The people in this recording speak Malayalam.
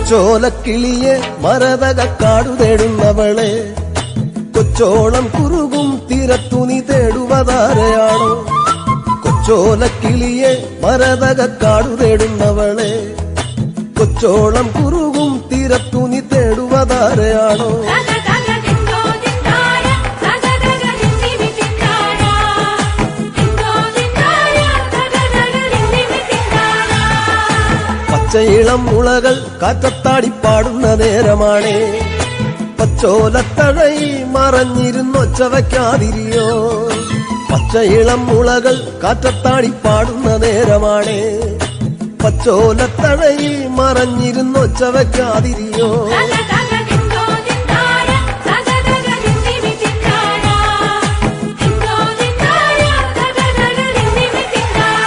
കൊച്ചോലക്കിളിയെ മരതകക്കാടു തേടുന്നവളെ കൊച്ചോളം കുറുകും തീരത്തു നീ തേടുവതാരയാണോ കൊച്ചോലക്കിളിയെ മരതകക്കാടു തേടുന്നവളെ കൊച്ചോളം കുറുകും തീരത്തു നീ തേടുവതാരയാണോ പച്ചയിളം മുളകൾ കാറ്റത്താടി പാടുന്ന നേരമാണേ പച്ചോലത്തഴയിൽ മറഞ്ഞിരുന്നൊച്ച വയ്ക്കാതിരിയോ പച്ചയിളം മുളകൾ കാറ്റത്താടി പാടുന്ന നേരമാണേ പച്ചോലത്തഴയിൽ മറഞ്ഞിരുന്നൊച്ച വയ്ക്കാതിരിയോ